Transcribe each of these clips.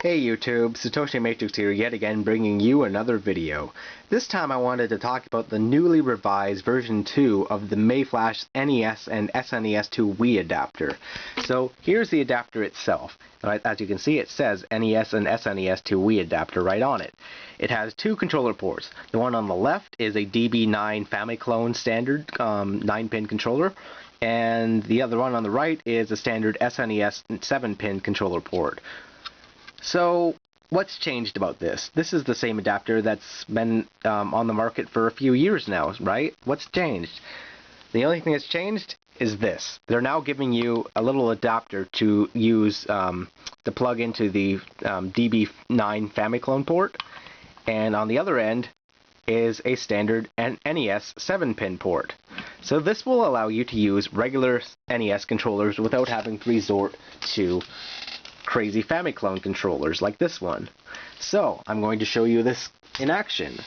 Hey YouTube, Satoshi Matrix here yet again bringing you another video. This time I wanted to talk about the newly revised version 2 of the Mayflash NES and SNES to Wii Adapter. So here's the adapter itself. As you can see, it says NES and SNES to Wii Adapter right on it. It has two controller ports. The one on the left is a DB9 Famiclone standard 9-pin controller, and the other one on the right is a standard SNES 7-pin controller port. So, what's changed about this? This is the same adapter that's been on the market for a few years now, right? What's changed? The only thing that's changed is this. They're now giving you a little adapter to use to plug into the DB9 Famiclone port, and on the other end is a standard NES 7-pin port. So this will allow you to use regular NES controllers without having to resort to crazy Famiclone controllers like this one. So I'm going to show you this in action.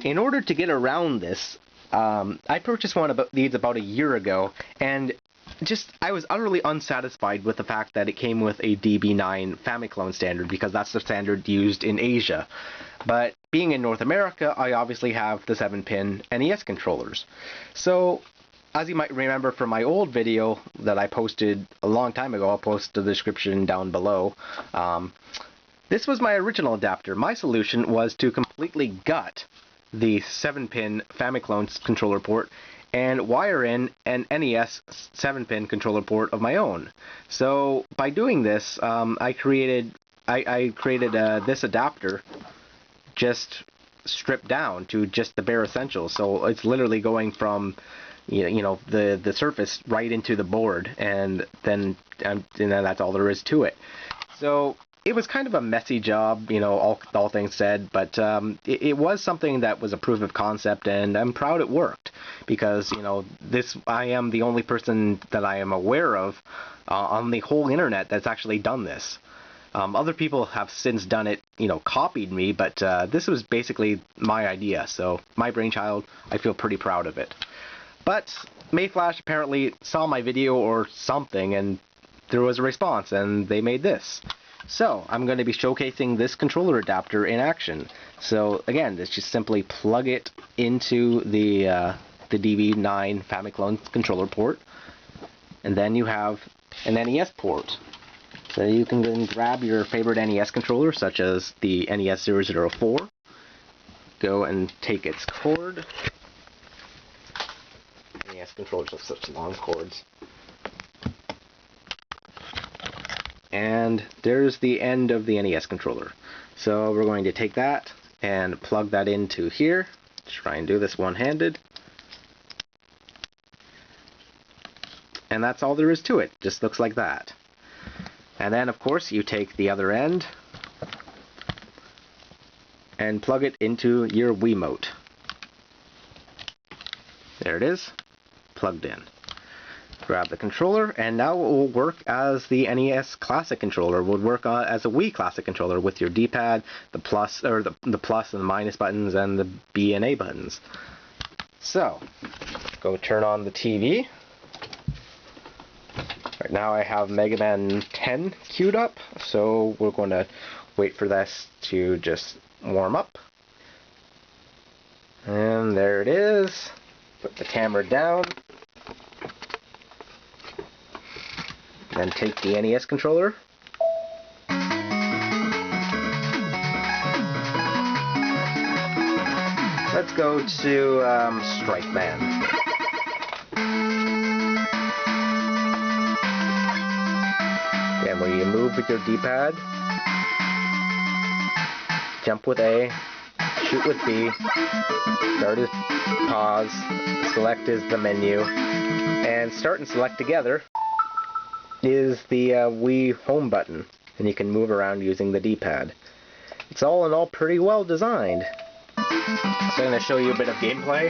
In order to get around this, I purchased one of these about a year ago, and I was utterly unsatisfied with the fact that it came with a DB9 Famiclone standard, because that's the standard used in Asia. But being in North America, I obviously have the 7-pin NES controllers. So as you might remember from my old video that I posted a long time ago, I'll post the description down below. This was my original adapter. My solution was to completely gut the 7-pin Famiclone controller port and wire in an NES 7-pin controller port of my own. So by doing this, I created this adapter just stripped down to just the bare essentials. So it's literally going from the surface right into the board, and then that's all there is to it. So it was kind of a messy job, all things said, but it was something that was a proof of concept, and I'm proud it worked, because I am the only person that I am aware of on the whole internet that's actually done this. Other people have since done it, copied me, but this was basically my idea, so my brainchild. I feel pretty proud of it. But Mayflash apparently saw my video or something, and there was a response, and they made this. So I'm going to be showcasing this controller adapter in action. So again, let's just simply plug it into the DB9 Famiclone controller port, and then you have an NES port. So you can then grab your favorite NES controller, such as the NES 004, go and take its cord. NES controllers have such long cords. And there's the end of the NES controller. So we're going to take that and plug that into here. Try and do this one-handed. And that's all there is to it. Just looks like that. And then, of course, you take the other end and plug it into your Wiimote. There it is, plugged in. Grab the controller, and now it will work as the NES Classic controller would work as a Wii Classic controller, with your D-pad, the plus and the minus buttons, and the B and A buttons. So, go turn on the TV. Right now I have Mega Man 10 queued up, so we're going to wait for this to just warm up. And there it is. Put the camera down. Then take the NES controller. Let's go to Strike Man. And where you move with your D-pad, jump with A, shoot with B, start as pause, select is the menu, and start and select together is the Wii home button, and you can move around using the D-pad. It's all in all pretty well designed. So I'm going to show you a bit of gameplay.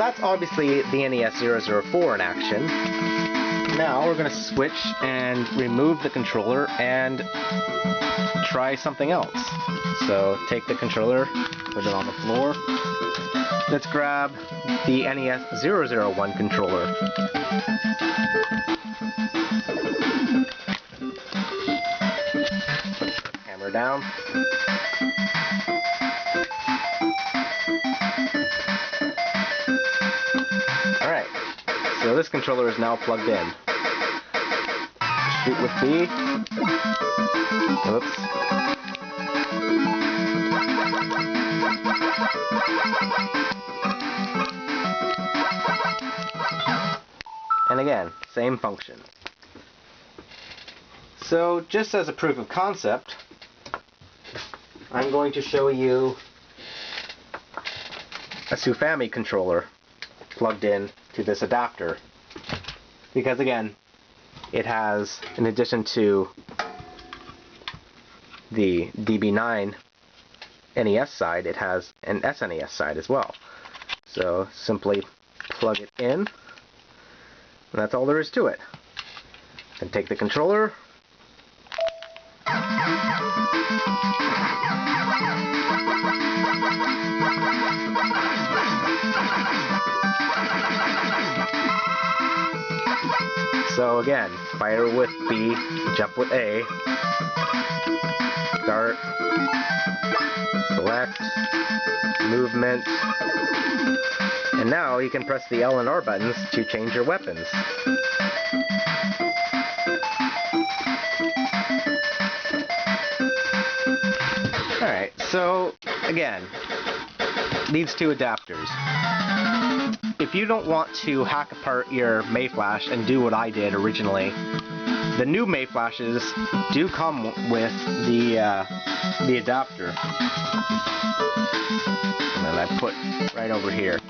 that's obviously the NES 004 in action. Now we're going to switch and remove the controller and try something else. So take the controller, put it on the floor. Let's grab the NES 001 controller. Hammer down. Alright, so this controller is now plugged in. Shoot with B. Oops. And again, same function. So, just as a proof of concept, I'm going to show you a Sufami controller plugged in to this adapter. Because again, it has, in addition to the DB9 NES side, it has an SNES side as well. So simply plug it in, and that's all there is to it. Then take the controller, so again, fire with B, jump with A, start, select, movement, and now you can press the L and R buttons to change your weapons. Alright, so again, these two adapters. If you don't want to hack apart your Mayflash and do what I did originally, the new Mayflashes do come with the adapter. And then I put right over here.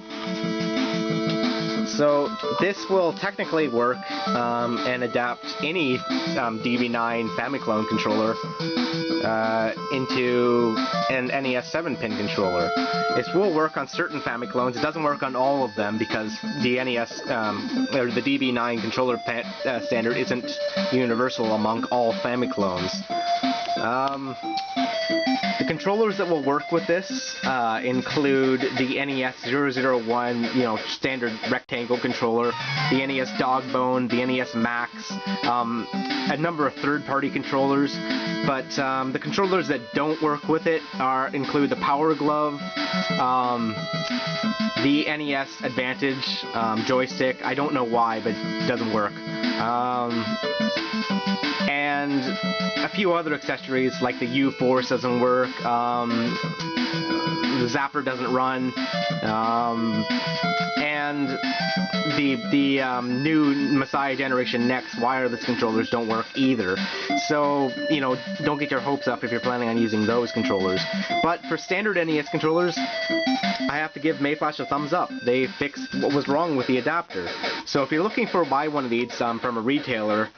So this will technically work and adapt any DB9 Famiclone controller into an NES 7-pin controller. It will work on certain Famiclones. It doesn't work on all of them because the NES or the DB9 controller standard isn't universal among all Famiclones. The controllers that will work with this include the NES 001, standard rectangle controller, the NES Dogbone, the NES Max, a number of third-party controllers, but the controllers that don't work with it include the Power Glove, the NES Advantage joystick. I don't know why, but it doesn't work. And a few other accessories like the U-Force doesn't work, the Zapper doesn't run, and the new Messiah Generation Next wireless controllers don't work either. So, don't get your hopes up if you're planning on using those controllers. But for standard NES controllers, I have to give Mayflash a thumbs up. They fixed what was wrong with the adapter. So if you're looking for buy one of these from a retailer,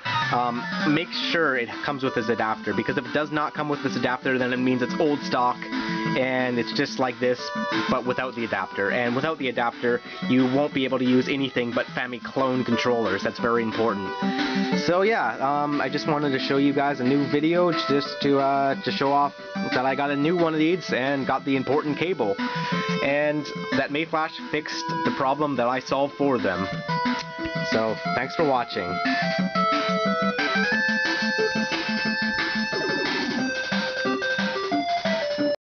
make sure it comes with this adapter, because if it does not come with this adapter, then it means it's old stock and it's just like this but without the adapter, and without the adapter you won't be able to use anything but Famiclone controllers. That's very important. So yeah, I just wanted to show you guys a new video just to show off that I got a new one of these and got the important cable, and that Mayflash fixed the problem that I solved for them. So thanks for watching.